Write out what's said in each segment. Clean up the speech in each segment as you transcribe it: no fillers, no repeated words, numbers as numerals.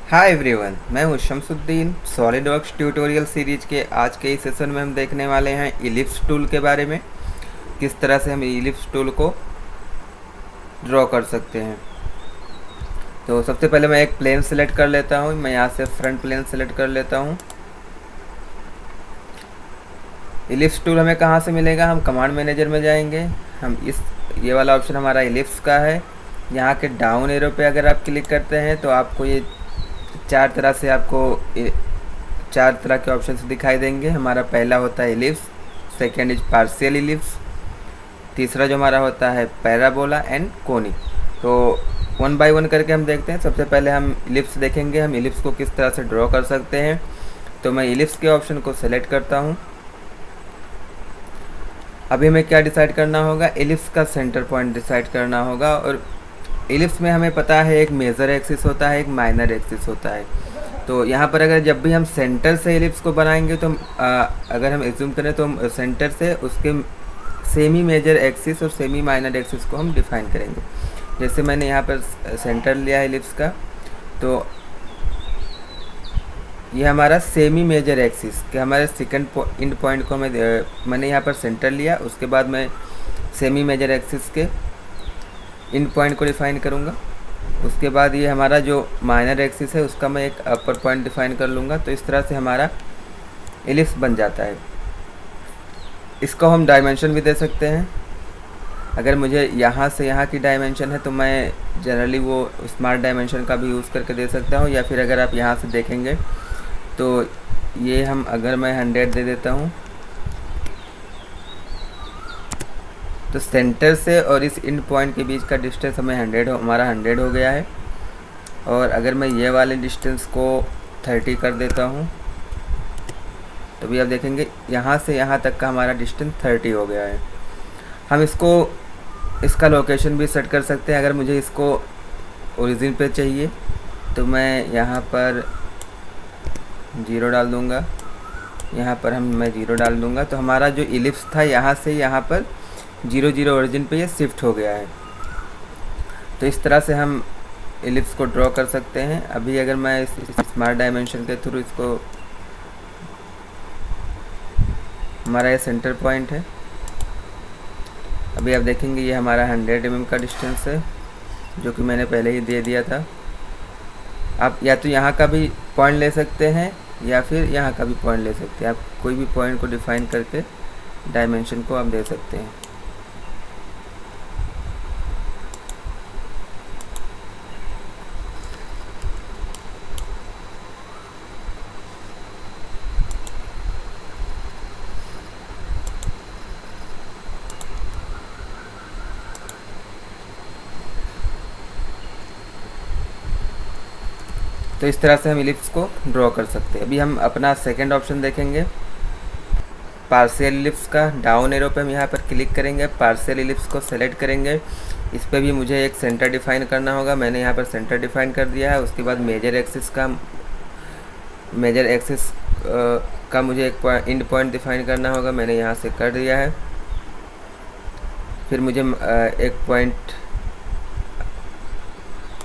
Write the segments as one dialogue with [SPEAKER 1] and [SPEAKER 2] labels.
[SPEAKER 1] Hi everyone, मैं हूं Shamsuddin. SolidWorks tutorial series के आज के इस सेशन में हम देखने वाले हैं इलिप्स टूल के बारे में। किस तरह से हम इलिप्स टूल को ड्रॉ कर सकते हैं। तो सबसे पहले मैं एक प्लेन सेलेक्ट कर लेता हूं। मैं यहां से फ्रंट प्लेन सेलेक्ट कर लेता हूं। इलिप्स टूल हमें कहां से मिलेगा? हम कमांड मैनेजर में जाएंगे। ये वाला ऑप्शन हमारा इलिप्स का है। यहाँ के डाउन एरो पे अगर आप क्लिक करते हैं तो आपको ये चार तरह के ऑप्शंस दिखाई देंगे। हमारा पहला होता है ellipse, second is partial ellipse, तीसरा जो हमारा होता है पैराबोला एंड कोनिक। तो वन बाय वन करके हम देखते हैं। सबसे पहले हम इलिप्स देखेंगे, हम इलिप्स को किस तरह से ड्रॉ कर सकते हैं। तो मैं इलिप्स के ऑप्शन को सेलेक्ट करता हूँ। अभी हमें क्या डिसाइड करना होगा? इलिप्स का सेंटर पॉइंट डिसाइड करना होगा। और इलिप्स में हमें पता है एक मेजर एक्सिस होता है, एक माइनर एक्सिस होता है। तो यहाँ पर अगर जब भी हम सेंटर से इलिप्स को बनाएंगे तो अगर हम एज्यूम करें तो हम सेंटर से उसके सेमी मेजर एक्सिस और सेमी माइनर एक्सिस को हम डिफाइन करेंगे। जैसे मैंने यहाँ पर सेंटर लिया है इलिप्स का, तो ये हमारा सेमी मेजर एक्सिस के हमारे सेकंड इंड पॉइंट को मैंने यहाँ पर सेंटर लिया। उसके बाद मैं सेमी मेजर एक्सिस के इंड पॉइंट को डिफाइन करूँगा। उसके बाद ये हमारा जो माइनर एक्सिस है उसका मैं एक अपर पॉइंट डिफाइन कर लूँगा। तो इस तरह से हमारा एलिप्स बन जाता है। इसको हम डायमेंशन भी दे सकते हैं। अगर मुझे यहाँ से यहाँ की डायमेंशन है तो मैं जनरली वो स्मार्ट डायमेंशन का भी यूज़ करके दे सकता हूँ, या फिर अगर आप यहाँ से देखेंगे तो ये अगर मैं 100 दे देता हूँ तो सेंटर से और इस इंड पॉइंट के बीच का डिस्टेंस हमारा 100 हो गया है। और अगर मैं ये वाले डिस्टेंस को 30 कर देता हूँ तो भी आप देखेंगे यहाँ से यहाँ तक का हमारा डिस्टेंस 30 हो गया है। हम इसका लोकेशन भी सेट कर सकते हैं। अगर मुझे इसको ओरिजिन पे चाहिए तो मैं यहाँ पर 0 डाल दूँगा। यहाँ पर मैं 0 डाल दूँगा। तो हमारा जो इलिप्स था यहाँ से यहाँ पर 0 0 ओरिजिन पे ये शिफ्ट हो गया है। तो इस तरह से हम इलिप्स को ड्रॉ कर सकते हैं। अभी अगर मैं इस स्मार्ट डायमेंशन के थ्रू इसको, हमारा ये सेंटर पॉइंट है। अभी आप देखेंगे ये हमारा 100 mm का डिस्टेंस है, जो कि मैंने पहले ही दे दिया था। आप या तो यहाँ का भी पॉइंट ले सकते हैं या फिर यहाँ का भी पॉइंट ले सकते हैं। आप कोई भी पॉइंट को डिफाइन करके डायमेंशन को आप दे सकते हैं। तो इस तरह से हम इलिप्स को ड्रॉ कर सकते हैं। अभी हम अपना सेकंड ऑप्शन देखेंगे, पार्शियल इलिप्स का। डाउन एरो पे हम यहाँ पर क्लिक करेंगे, पार्शियल इलिप्स को सेलेक्ट करेंगे। इस पर भी मुझे एक सेंटर डिफाइन करना होगा। मैंने यहाँ पर सेंटर डिफाइन कर दिया है। उसके बाद मेजर एक्सिस का मुझे एक इंड पॉइंट डिफाइन करना होगा। मैंने यहाँ से कर दिया है। फिर मुझे एक पॉइंट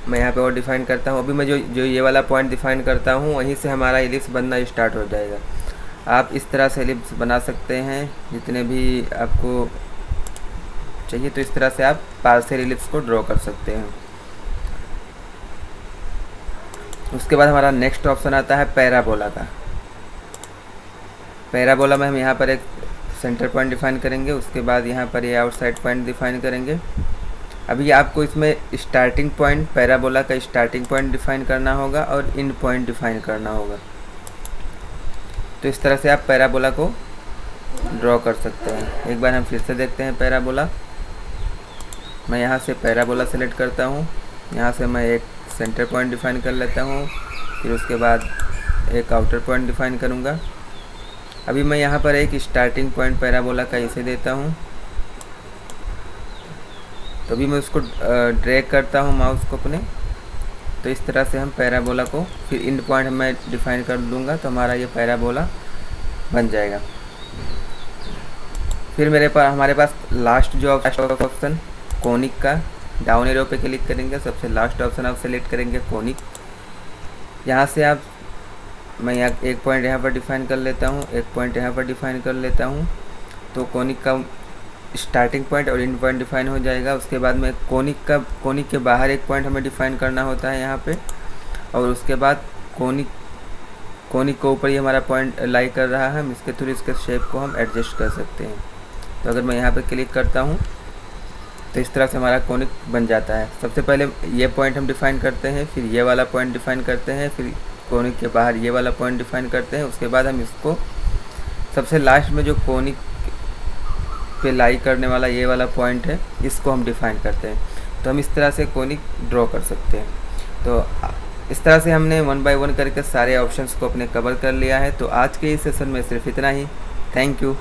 [SPEAKER 1] मैं यहाँ पे और डिफ़ाइन करता हूँ। अभी मैं जो ये वाला पॉइंट डिफ़ाइन करता हूँ वहीं से हमारा एलिप्स बनना स्टार्ट हो जाएगा। आप इस तरह से एलिप्स बना सकते हैं जितने भी आपको चाहिए। तो इस तरह से आप पार्शियल एलिप्स को ड्रॉ कर सकते हैं। उसके बाद हमारा नेक्स्ट ऑप्शन आता है पैराबोला का। पैराबोला में हम यहाँ पर एक सेंटर पॉइंट डिफ़ाइन करेंगे। उसके बाद यहाँ पर ये आउटसाइड पॉइंट डिफ़ाइन करेंगे। अभी आपको इसमें स्टार्टिंग पॉइंट, पैराबोला का स्टार्टिंग पॉइंट डिफाइन करना होगा और एंड पॉइंट डिफाइन करना होगा। तो इस तरह से आप पैराबोला को ड्रॉ कर सकते हैं। एक बार हम फिर से देखते हैं पैराबोला। मैं यहाँ से पैराबोला सेलेक्ट करता हूँ। यहाँ से मैं एक सेंटर पॉइंट डिफाइन कर लेता हूँ, फिर उसके बाद एक आउटर पॉइंट डिफाइन करूँगा। अभी मैं यहाँ पर एक स्टार्टिंग पॉइंट पैराबोला का इसे देता हूँ। तो अभी मैं उसको ड्रैग करता हूँ माउस को अपने। तो इस तरह से हम पैराबोला को फिर इंड पॉइंट मैं डिफाइन कर दूँगा तो हमारा ये पैराबोला बन जाएगा। फिर हमारे पास लास्ट जो ऑप्शन कोनिक का, डाउन एरो पे क्लिक करेंगे, सबसे लास्ट ऑप्शन आप सेलेक्ट करेंगे कोनिक। यहाँ से आप मैं यहाँ एक पॉइंट यहाँ पर डिफ़ाइन कर लेता हूँ, एक पॉइंट यहाँ पर डिफ़ाइन कर लेता हूँ, तो कोनिक का स्टार्टिंग पॉइंट और एंड पॉइंट डिफ़ाइन हो जाएगा। उसके बाद में कोनिक के बाहर एक पॉइंट हमें डिफ़ाइन करना होता है यहाँ पे, और उसके बाद कोनिक के ऊपर ही हमारा पॉइंट लाई कर रहा है, हम इसके थ्रू इसके शेप को हम एडजस्ट कर सकते हैं। तो अगर मैं यहाँ पे क्लिक करता हूँ तो इस तरह से हमारा कोनिक बन जाता है। सबसे पहले ये पॉइंट हम डिफ़ाइन करते हैं, फिर ये वाला पॉइंट डिफ़ाइन करते हैं, फिर कोनिक के बाहर ये वाला पॉइंट डिफ़ाइन करते हैं। उसके बाद हम इसको सबसे लास्ट में जो कोनिक पे लाई करने वाला ये वाला पॉइंट है, इसको हम डिफ़ाइन करते हैं। तो हम इस तरह से कोनिक ड्रॉ कर सकते हैं। तो इस तरह से हमने 1 बाय 1 करके सारे ऑप्शंस को अपने कवर कर लिया है। तो आज के इस सेशन में सिर्फ इतना ही। Thank you.